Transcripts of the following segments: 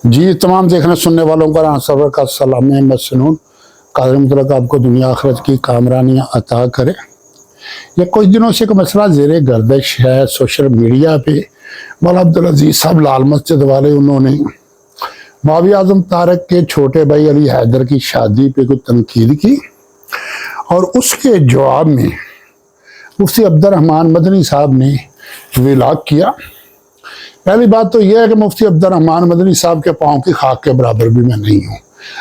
जी तमाम देखने सुनने वालों का सबर का सलाम मसनून कादर मुतलक आपको दुनिया आखिरत की कामरानियाँ अता करे। ये कुछ दिनों से एक मसला ज़ेरे गर्दिश है सोशल मीडिया पे। मौलाना अब्दुल अजीज साहब लाल मस्जिद वाले उन्होंने मौलवी आज़म तारक के छोटे भाई अली हैदर की शादी पे कुछ तनकीद की और उसके जवाब में मुफ्ती अब्दुर्रहमान मदनी साहब ने विलाग किया। पहली बात तो यह है कि मुफ्ती अब्दुर्रहमान मदनी साहब के पाँव की खाक के बराबर भी मैं नहीं हूँ,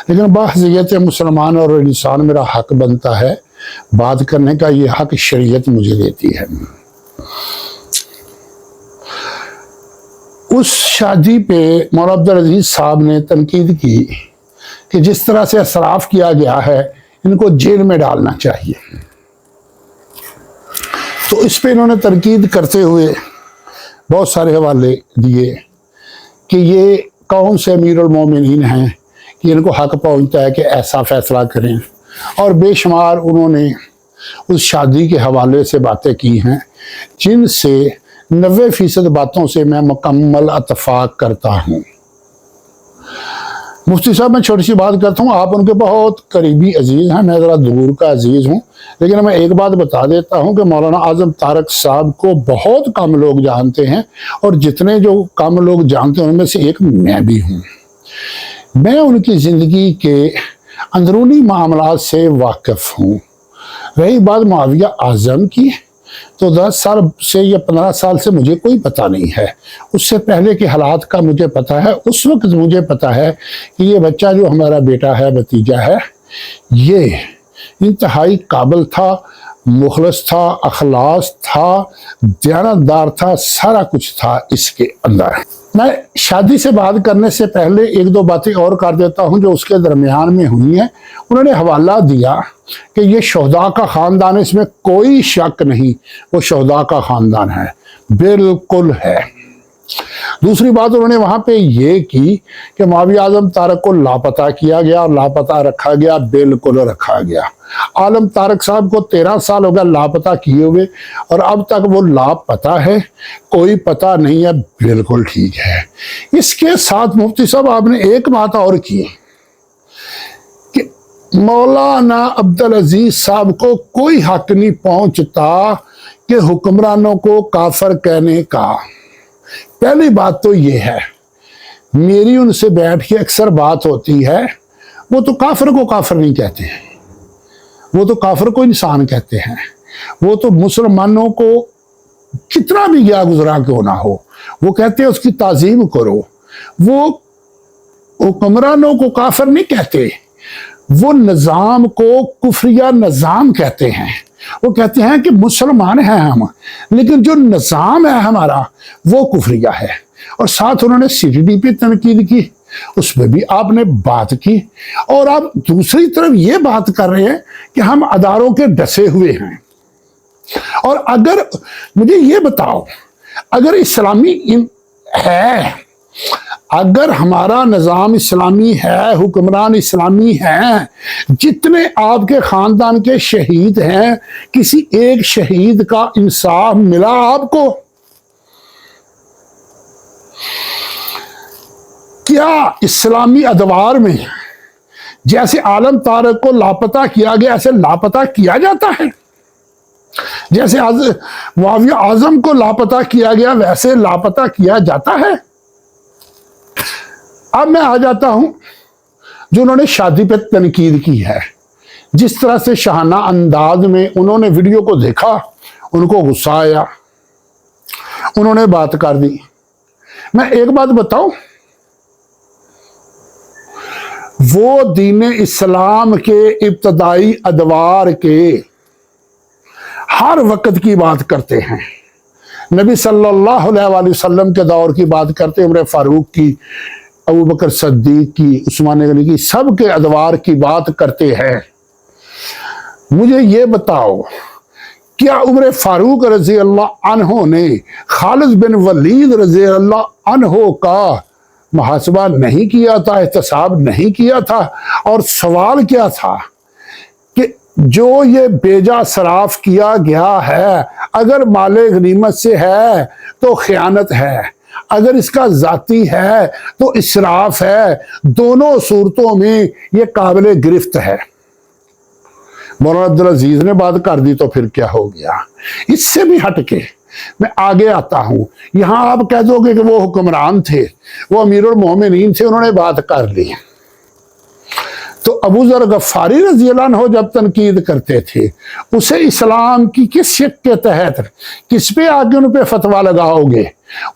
लेकिन बाहज़ियत मुसलमान और इंसान मेरा हक बनता है बात करने का। ये हक शरीयत मुझे देती है। उस शादी पे मौलाना अब्दुल अजीज साहब ने तनकीद की कि जिस तरह से असराफ किया गया है इनको जेल में डालना चाहिए। तो इस पे इन्होंने तनकीद करते हुए बहुत सारे हवाले दिए कि ये कौन से अमीरुल मोमिनीन हैं कि इनको हक पहुंचता है कि ऐसा फैसला करें, और बेशुमार उन्होंने उस शादी के हवाले से बातें की हैं जिनसे 90% बातों से मैं मुकम्मल इत्तेफाक करता हूँ। मुफ्ती साहब मैं छोटी सी बात करता हूँ, आप उनके बहुत करीबी अजीज़ हैं, मैं ज़रा दूर का अजीज़ हूँ, लेकिन मैं एक बात बता देता हूँ कि मौलाना आज़म तारक साहब को बहुत कम लोग जानते हैं, और जितने जो कम लोग जानते हैं उनमें से एक मैं भी हूँ। मैं उनकी ज़िंदगी के अंदरूनी मामलात से वाकिफ़ हूँ। रही बात मुआविया आज़म की, तो 10 साल से या 15 साल से मुझे कोई पता नहीं है। उससे पहले के हालात का मुझे पता है। उस वक्त मुझे पता है कि ये बच्चा जो हमारा बेटा है, भतीजा है, ये इंतहाई काबिल था, मुखलस था, अखलास था, दयानतदार था, सारा कुछ था इसके अंदर। मैं शादी से बात करने से पहले एक दो बातें और कर देता हूँ जो उसके दरमियान में हुई हैं। उन्होंने हवाला दिया कि ये शोहदा का ख़ानदान, इसमें कोई शक नहीं, वो शोहदा का ख़ानदान है, बिल्कुल है। दूसरी बात उन्होंने वहाँ पे ये की कि मौलवी आज़म तारक को लापता किया गया और लापता रखा गया, बिल्कुल रखा गया। आलम तारक साहब को 13 साल हो गया लापता किए हुए, और अब तक वो लापता है, कोई पता नहीं है, बिल्कुल ठीक है। इसके साथ मुफ्ती साहब आपने एक बात और की कि मौलाना अब्दुल अजीज साहब को कोई हक नहीं पहुंचता कि हुक्मरानों को काफर कहने का। पहली बात तो ये है, मेरी उनसे बैठ के अक्सर बात होती है, वो तो काफर को काफर नहीं कहते हैं, वो तो काफर को इंसान कहते हैं। वो तो मुसलमानों को कितना भी गया गुजरा क्यों ना हो, वो कहते हैं उसकी ताजीम करो। वो हुक्मरानों को काफर नहीं कहते, वो निज़ाम को कुफरिया निज़ाम कहते हैं। वो कहते हैं कि मुसलमान हैं हम, लेकिन जो निज़ाम है हमारा वो कुफरिया है। और साथ उन्होंने CTD पे तनकीद की, उस पर भी आपने बात की, और आप दूसरी तरफ ये बात कर रहे हैं कि हम अदारों के डसे हुए हैं। और अगर मुझे ये बताओ, अगर इस्लामी है, अगर हमारा निज़ाम इस्लामी है, हुक्मरान इस्लामी हैं, जितने आपके खानदान के शहीद हैं, किसी एक शहीद का इंसाफ मिला आपको? क्या इस्लामी अदवार में जैसे आलम तारक को लापता किया गया ऐसे लापता किया जाता है? जैसे मुआविया आज़म को लापता किया गया वैसे लापता किया जाता है? अब मैं आ जाता हूं जो उन्होंने शादी पे तनकीद की है। जिस तरह से शाहाना अंदाज में उन्होंने वीडियो को देखा, उनको गुस्सा आया, उन्होंने बात कर दी। मैं एक बात बताऊं, वो दीन इस्लाम के इब्तदाई अदवार के हर वक्त की बात करते हैं। नबी सल्लल्लाहु अलैहि वसल्लम के दौर की बात करते, उमर फारूक की, अबू बकर सद्दीक की, उस्मान गनी की, सब के अदवार की बात करते हैं। मुझे ये बताओ, क्या उमर फारूक रजी अल्लाह अन्हो ने खालिद बिन वलीद रजी अल्लाह अन्हो का मुहासबा नहीं किया था, एहतसाब नहीं किया था? और सवाल क्या था कि जो ये बेजा सराफ किया गया है, अगर माले गनीमत से है तो खयानत है, اگر اس کا ذاتی ہے تو اسراف ہے، دونوں صورتوں میں یہ قابل گرفت ہے۔ مولانا عبدالعزیز نے بات کر دی تو پھر کیا ہو گیا؟ اس سے بھی ہٹ کے میں آگے آتا ہوں۔ یہاں آپ کہہ دو گے کہ وہ حکمران تھے، وہ امیر المومنین تھے، انہوں نے بات کر لی، تو ابو ذر غفاری رضی اللہ عنہ جب تنقید کرتے تھے اسے اسلام کی کس شک کے تحت، کس پہ آگے ان پہ فتویٰ لگاؤ گے؟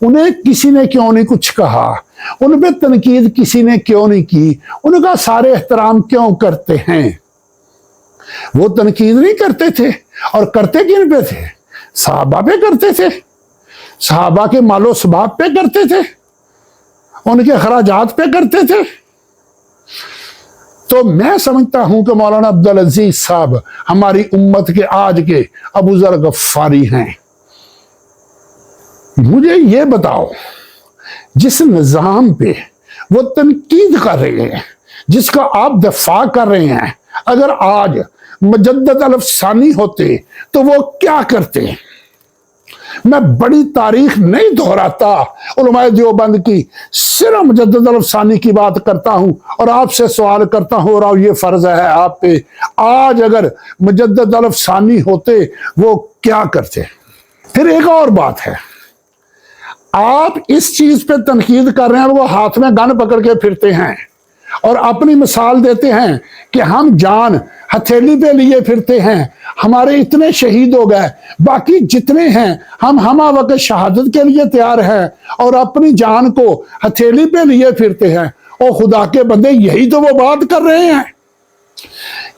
انہیں کسی نے کیوں نہیں کچھ کہا؟ ان پہ تنقید کسی نے کیوں نہیں کی؟ ان کا سارے احترام کیوں کرتے ہیں؟ وہ تنقید نہیں کرتے تھے، اور کرتے کن پہ تھے؟ صحابہ پہ کرتے تھے، صحابہ کے مال و اسباب پہ کرتے تھے، ان کے اخراجات پہ کرتے تھے۔ تو میں سمجھتا ہوں کہ مولانا عبدالعزیز صاحب ہماری امت کے آج کے ابو ذر غفاری ہیں۔ مجھے یہ بتاؤ، جس نظام پہ وہ تنقید کر رہے ہیں، جس کا آپ دفاع کر رہے ہیں، اگر آج مجدد الفسانی ہوتے تو وہ کیا کرتے؟ میں بڑی تاریخ نہیں دہراتا علماء دیوبند کی، صرف مجدد الفسانی کی بات کرتا ہوں اور آپ سے سوال کرتا ہوں، اور یہ فرض ہے آپ پہ، آج اگر مجدد الفسانی ہوتے وہ کیا کرتے؟ پھر ایک اور بات ہے، آپ اس چیز پہ تنقید کر رہے ہیں، وہ ہاتھ میں گن پکڑ کے پھرتے ہیں اور اپنی مثال دیتے ہیں کہ ہم جان ہتھیلی پہ لیے پھرتے ہیں، ہمارے اتنے شہید ہو گئے، باقی جتنے ہیں ہم ہمہ وقت شہادت کے لیے تیار ہیں، اور اپنی جان کو ہتھیلی پہ لیے پھرتے ہیں۔ اور خدا کے بندے، یہی تو وہ بات کر رہے ہیں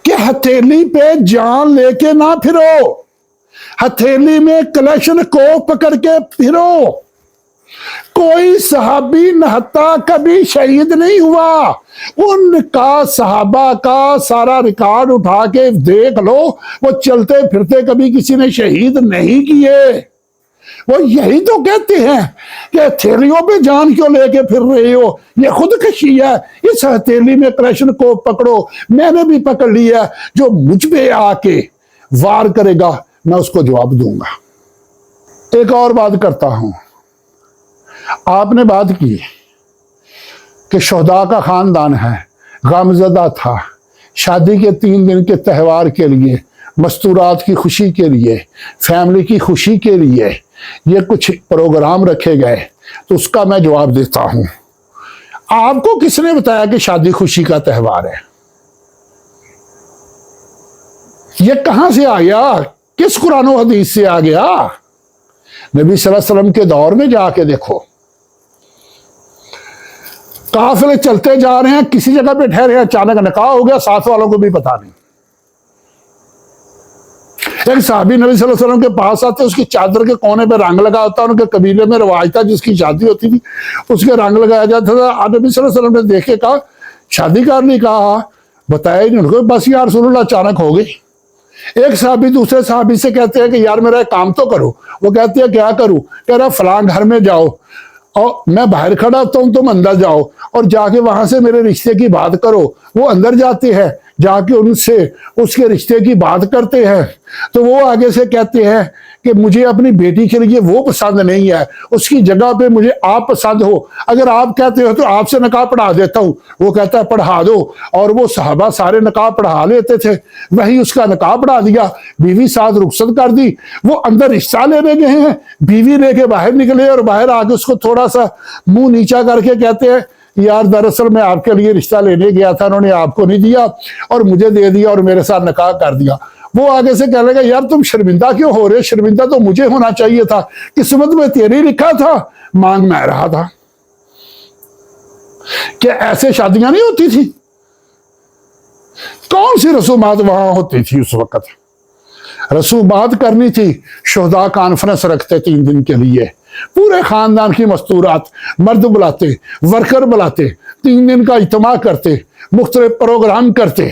کہ ہتھیلی پہ جان لے کے نہ پھرو، ہتھیلی میں کلیشن کو پکڑ کے پھرو۔ کوئی صحابی نہتا کبھی شہید نہیں ہوا، ان کا صحابہ کا سارا ریکارڈ اٹھا کے دیکھ لو، وہ چلتے پھرتے کبھی کسی نے شہید نہیں کیے۔ وہ یہی تو کہتے ہیں کہ ہتھیلیوں پہ جان کیوں لے کے پھر رہے ہو، یہ خودکشی ہے، اس ہتھیلی میں کلیشن کو پکڑو۔ میں نے بھی پکڑ لیا، جو مجھ پہ آ کے وار کرے گا میں اس کو جواب دوں گا۔ ایک اور بات کرتا ہوں، آپ نے بات کی کہ شہداء کا خاندان ہے، غمزدہ تھا، شادی کے 3 دن کے تہوار کے لیے، مستورات کی خوشی کے لیے، فیملی کی خوشی کے لیے یہ کچھ پروگرام رکھے گئے، تو اس کا میں جواب دیتا ہوں۔ آپ کو کس نے بتایا کہ شادی خوشی کا تہوار ہے؟ یہ کہاں سے آ گیا؟ کس قرآن و حدیث سے آ گیا؟ نبی صلی اللہ علیہ وسلم کے دور میں جا کے دیکھو، قافلے چلتے جا رہے ہیں، کسی جگہ پہ ٹھہرے ہیں، اچانک نکاح ہو گیا، ساتھ والوں کو بھی پتا نہیں۔ ایک صحابی نبی صلی اللہ علیہ وسلم کے پاس آتے، اس کی چادر کے کونے پہ رنگ لگا ہوتا، ان کے قبیلے میں رواج تھا، جس کی شادی ہوتی تھی اس کے رنگ لگایا جاتا تھا۔ نبی صلی اللہ علیہ وسلم نے دیکھ کے کہا، شادی کر لی؟ کہا بتایا ہی نہیں ان کو، بس یا رسول اللہ اچانک ہو گئی۔ ایک صحابی دوسرے صحابی سے کہتے ہیں کہ یار میرا ایک کام تو کرو۔ وہ کہتے ہیں کیا کروں؟ کہہ رہا فلاں گھر میں جاؤ اور میں باہر کھڑا ہوتا ہوں، تم اندر جاؤ اور جا کے وہاں سے میرے رشتے کی بات کرو۔ وہ اندر جاتے ہیں، جا کے ان سے اس کے رشتے کی بات کرتے ہیں، تو وہ آگے سے کہتے ہیں کہ مجھے اپنی بیٹی کے لیے وہ پسند نہیں ہے، اس کی جگہ پہ مجھے آپ پسند ہو، اگر آپ کہتے ہو تو آپ سے نکاح پڑھا دیتا ہوں۔ وہ کہتا ہے پڑھا دو، اور وہ صحابہ سارے نکاح پڑھا لیتے تھے، وہی اس کا نکاح پڑھا دیا، بیوی ساتھ رخصت کر دی۔ وہ اندر رشتہ لینے گئے ہیں، بیوی لے کے باہر نکلے اور باہر آ کے اس کو تھوڑا سا منہ نیچا کر کے کہتے ہیں یار دراصل میں آپ کے لیے رشتہ لینے گیا تھا، انہوں نے آپ کو نہیں دیا اور مجھے دے دیا اور میرے ساتھ نکاح کر دیا۔ وہ آگے سے کہنے لگا یار تم شرمندہ کیوں ہو رہے؟ شرمندہ تو مجھے ہونا چاہیے تھا، قسمت میں تیرے لکھا تھا، مانگ میں رہا تھا۔ کیا ایسے شادیاں نہیں ہوتی تھی؟ کون سی رسومات وہاں ہوتی تھی اس وقت؟ رسومات کرنی تھی، شہداء کانفرنس رکھتے 3 دن کے لیے، پورے خاندان کی مستورات، مرد بلاتے، ورکر بلاتے، 3 دن کا اجتماع کرتے، مختلف پروگرام کرتے،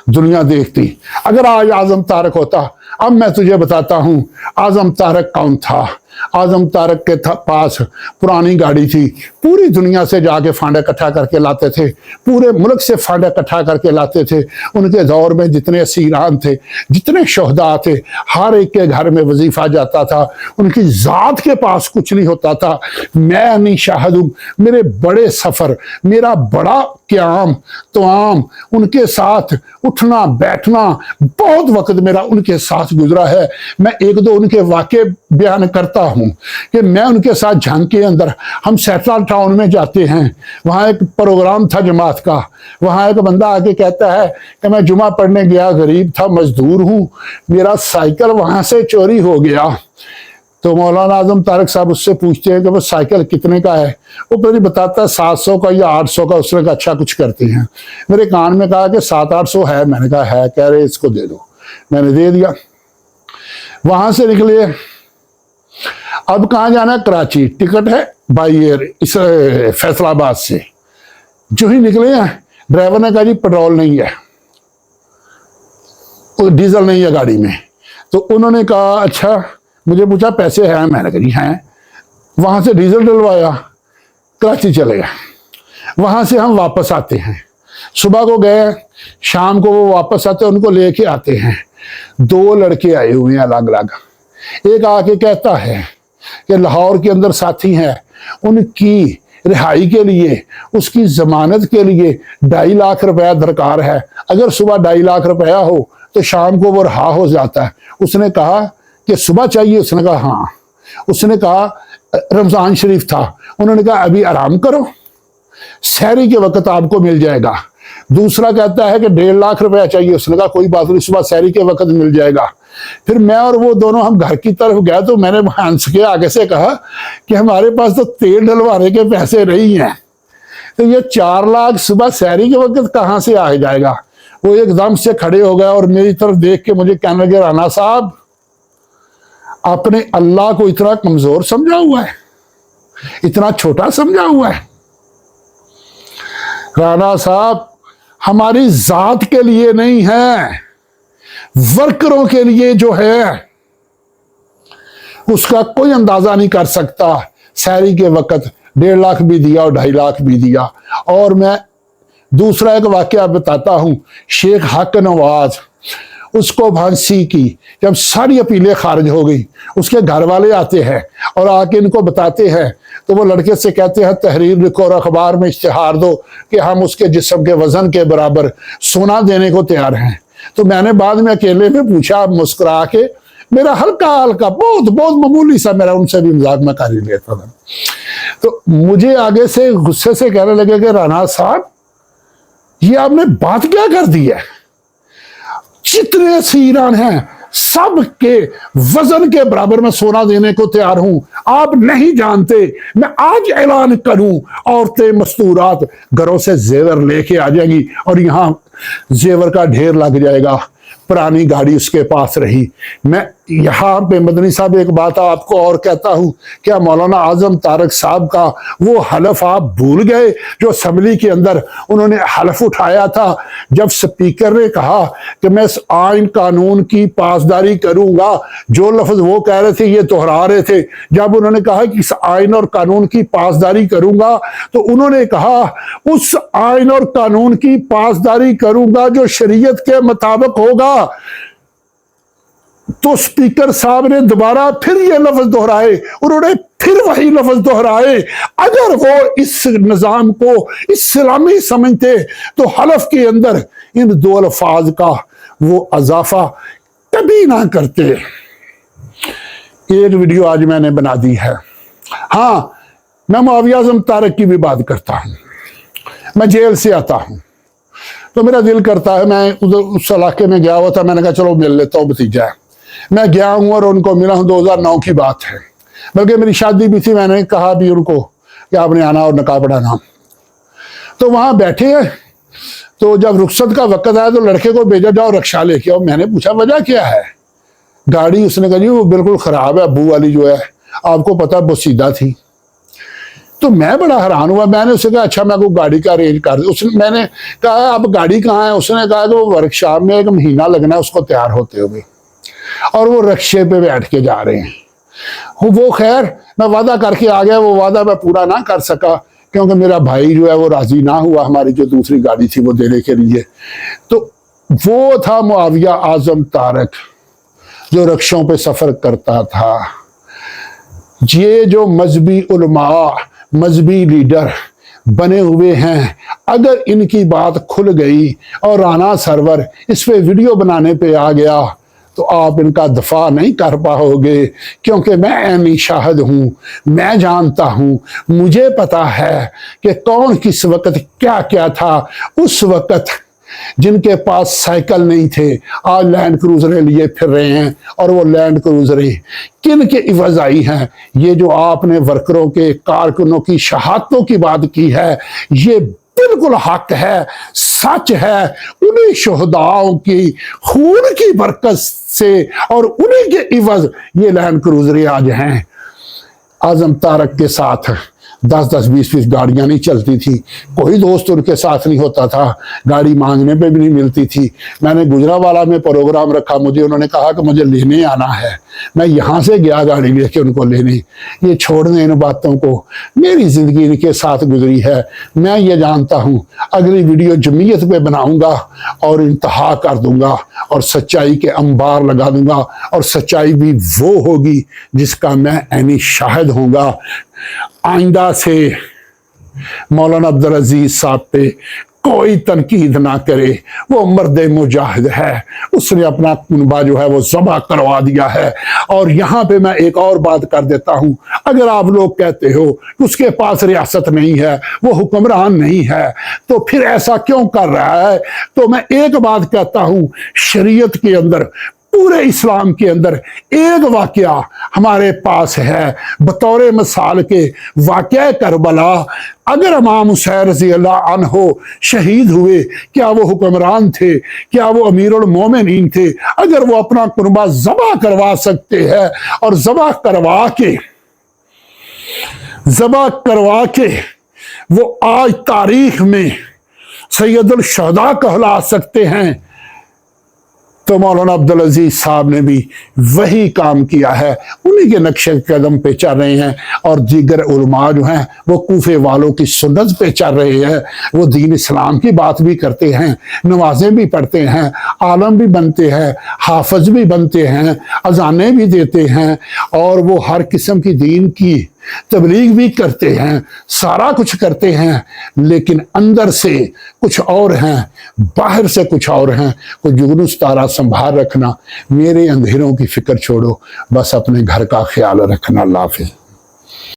دنیا دیکھتی۔ اگر آج اعظم طارق ہوتا अब मैं तुझे बताता हूं आजम तारक कौन था। आजम तारक के पास पुरानी गाड़ी थी, पूरी दुनिया से जाके फांडा इकट्ठा करके लाते थे, पूरे मुल्क से फांडा इकट्ठा करके लाते थे। उनके दौर में जितने असीरान थे, जितने शोहदा थे, हर एक के घर में वजीफा जाता था। उनकी जात के पास कुछ नहीं होता था। मैं नहीं शाहिद, मेरे बड़े सफर, मेरा बड़ा क्याम तो आम, उनके साथ उठना बैठना, बहुत वक्त मेरा उनके साथ गुजरा है। मैं एक दो उनके वाक़े बयान करता हूं कि मैं उनके साथ झांकी के अंदर, हम सेंट्रल टाउन में जाते हैं, वहां एक प्रोग्राम था जमात का। वहां एक बंदा आके कहता है कि मैं जुमा पढ़ने गया, गरीब था, मजदूर हूं, मेरा साइकिल वहां से चोरी हो गया। तो मौलाना आजम तारक साहब उससे पूछते हैं कि वो साइकिल कितने का है। वो पहले बताता है 700 का या 800 का। उसने कहा अच्छा कुछ करते हैं। मेरे कान में कहा कि 700-800 है। मैंने कहा है। कह रहे इसको दे दो। मैंने दे दिया। वहां से निकले। अब कहाँ जाना है? कराची। टिकट है बाई एयर इस फैसलाबाद से। जो ही निकले हैं, ड्राइवर ने कहा जी पेट्रोल नहीं है, डीजल नहीं है गाड़ी में। तो उन्होंने कहा अच्छा, मुझे पूछा पैसे हैं? मैंने कहा जी हैं। वहां से डीजल डलवाया, कराची चले गए। वहां से हम वापस आते हैं, सुबह को गए, शाम को वो वापस आते, उनको लेके आते हैं। 2 लड़के आए हुए हैं अलग अलग। एक आके कहता है कि लाहौर के अंदर साथी हैं, उनकी रिहाई के लिए, उसकी जमानत के लिए 2.5 लाख रुपया दरकार है। अगर सुबह 2.5 लाख रुपया हो तो शाम को वो रहा हो जाता है। उसने कहा कि सुबह चाहिए? उसने कहा हाँ। उसने कहा रमजान शरीफ था। उन्होंने कहा अभी आराम करो, सहरी के वक्त आपको मिल जाएगा। दूसरा कहता है कि 1.5 लाख रुपया चाहिए। उसने कहा कोई बात नहीं, सुबह सहरी के वक्त मिल जाएगा। फिर मैं और वो दोनों हम घर की तरफ गए तो मैंने हंस के आगे से कहा कि हमारे पास तो तेल डलवाने के पैसे नहीं हैं, तो ये 4 लाख सुबह सहरी के वक्त कहाँ से आ जाएगा। वो एकदम से खड़े हो गए और मेरी तरफ देख के मुझे कहने लगे राना साहब आपने अल्लाह को इतना कमजोर समझा हुआ है, इतना छोटा समझा हुआ है। राना साहब हमारी जात के लिए नहीं है, वर्करों के लिए जो है उसका कोई अंदाजा नहीं कर सकता। सहरी के वक्त 1.5 लाख भी दिया और 2.5 लाख भी दिया। और मैं दूसरा एक वाकया बताता हूं। शेख हक नवाज, उसको फांसी की जब सारी अपीलें खारिज हो गई, उसके घर वाले आते हैं और आके इनको बताते हैं। तो वो लड़के से कहते हैं तहरीर लिखो और अखबार में इश्तिहार दो कि हम उसके जिस्म के वजन के बराबर सोना देने को तैयार हैं। तो मैंने बाद में अकेले में पूछा, मुस्कुरा के, मेरा हल्का हल्का बहुत बहुत मामूली सा, मेरा उनसे भी मजाक में कर ही लेता था। तो मुझे आगे से गुस्से से कहने लगे कि राना साहब ये आपने बात क्या कर दी है, जितने असीरान हैं सबके वजन के बराबर में सोना देने को तैयार हूं। आप नहीं जानते, मैं आज ऐलान करूं, औरतें मस्तूरात घरों से जेवर लेके आ जाएंगी और यहां जेवर का ढेर लग जाएगा। पुरानी गाड़ी उसके पास रही। मैं यहाँ पे मदनी साहब एक बात आपको और कहता हूँ, क्या मौलाना आजम तारक साहब का वो हलफ आप भूल गए जो असेंबली के अंदर उन्होंने हलफ उठाया था जब स्पीकर ने कहा कि मैं इस आइन कानून की पासदारी करूंगा। जो लफ्ज वो कह रहे थे ये दोहरा रहे थे। जब उन्होंने कहा कि इस आइन और कानून की पासदारी करूंगा तो उन्होंने कहा उस आइन और कानून की पासदारी करूंगा जो शरीयत के मुताबिक होगा। तो स्पीकर साहब ने दोबारा फिर ये लफ्ज दोहराए, उन्होंने फिर वही लफ्ज दोहराए। अगर वो इस निजाम को इस्लामी समझते तो हलफ के अंदर इन 2 अल्फाज का वो अजाफा कभी ना करते। एक वीडियो आज मैंने बना दी है। हाँ, मैं मुआविया आजम तारक की भी बात करता हूं। मैं जेल से आता हूं तो मेरा दिल करता है, मैं उधर उस इलाके में गया हुआ था, मैंने कहा चलो मिल लेता हूँ भतीजा है। मैं गया हूँ और उनको मिला हूँ, 2009 की बात है, बल्कि मेरी शादी भी थी। मैंने कहा भी उनको कि आपने आना और नकाब पढ़ाना। तो वहाँ बैठे हैं, तो जब रुखसत का वक्त आया तो लड़के को भेजा जाओ रक्षा लेके आओ। मैंने पूछा वजह क्या है? गाड़ी, उसने कहा जी वो बिल्कुल खराब है, अब्बू वाली जो है, आपको पता वो सीधा थी। तो मैं बड़ा हैरान हुआ। मैंने उसे कहा अच्छा मैं को गाड़ी का अरेंज कर दूं। उसने, मैंने कहा अब गाड़ी कहाँ है? उसने कहा कि वो वर्कशॉप में 1 महीना लगना है उसको तैयार होते हुए। और वो रक्शे पे बैठ के जा रहे हैं। वो खैर मैं वादा करके आ गया, वो वादा मैं पूरा ना कर सका क्योंकि मेरा भाई जो है वो राजी ना हुआ हमारी जो दूसरी गाड़ी थी वो देने के लिए। तो वो था मुआविया आजम तारक जो रक्शों पे सफ़र करता था। ये जो मजहबी उलमा, मजहबी लीडर बने हुए हैं, अगर इनकी बात खुल गई और राना सरवर इस पे वीडियो बनाने पे आ गया तो आप इनका दफा नहीं कर पाओगे, क्योंकि मैं ऐनी शाहिद हूँ, मैं जानता हूँ, मुझे पता है कि कौन किस वक्त क्या क्या था। उस वक्त जिनके पास साइकिल नहीं थे आज लैंड क्रूजरें लिए फिर रहे हैं, और वो लैंड क्रूजरें किन के इवज आई हैं। ये जो आपने वर्करों के कारकुनों की शहादतों की बात की है, ये बिल्कुल हक है, सच है। उन्हीं शहदाओं की खून की बरकत से और उन्हीं के इवज ये लैंड क्रूजरें आज हैं। आजम तारक के साथ 10-10, 20-20 गाड़ियां नहीं चलती थी, कोई दोस्त उनके साथ नहीं होता था, गाड़ी मांगने पे भी नहीं मिलती थी। मैंने गुजरावाला में प्रोग्राम रखा, मुझे उन्होंने कहा कि मुझे लेने आना है, मैं यहाँ से गया गाड़ी लेके उनको लेने। ये छोड़ने इन बातों को, मेरी ज़िंदगी इनके साथ गुजरी है। मैं ये जानता हूँ अगली वीडियो जमीयत पे बनाऊँगा और इंतहा कर दूँगा और सच्चाई के अंबार लगा दूँगा, और सच्चाई भी वो होगी जिसका मैं ऐनी शाहिद होऊंगा। आइंदा से मौलाना अब्दुल अजीज साहब पे कोई तनकीद ना करे, वो मर्द मुजाहिद है, उसने अपना कुनबा जो है वो ज़बह करवा दिया है। और यहाँ पे मैं एक और बात कर देता हूँ, अगर आप लोग कहते हो कि उसके पास रियासत नहीं है, वो हुक्मरान नहीं है, तो फिर ऐसा क्यों कर रहा है? तो मैं एक बात कहता हूँ, शरीयत के अंदर, पूरे इस्लाम के अंदर एक वाकया हमारे पास है बतौर मिसाल के वाकया करबला। अगर इमाम हुसैन रज़ी अल्लाह अन्हो शहीद हुए, क्या वो हुक्मरान थे? क्या वो अमीरुल मोमिनीन थे? अगर वो अपना कुर्बा ज़बह करवा सकते हैं और ज़बह करवा के वो आज तारीख में सैयदुल शुहदा कहला सकते हैं, तो मौलाना अब्दुल अजीज साहब ने भी वही काम किया है, उन्हीं के नक्शे कदम पे चल रहे हैं। और दीगर उलमा जो हैं वो कूफे वालों की सुन्नत पे चल रहे हैं, वो दीन इस्लाम की बात भी करते हैं, नमाजें भी पढ़ते हैं, आलम भी बनते हैं, हाफज भी बनते हैं, अजानें भी देते हैं, और वो हर किस्म की दीन की तबलीग भी करते हैं, सारा कुछ करते हैं, लेकिन अंदर से कुछ और हैं, बाहर से कुछ और हैं। को जुगनूस तारा संभाल रखना, मेरे अंधेरों की फिक्र छोड़ो, बस अपने घर का ख्याल रखना। अल्लाह हाफ़िज़।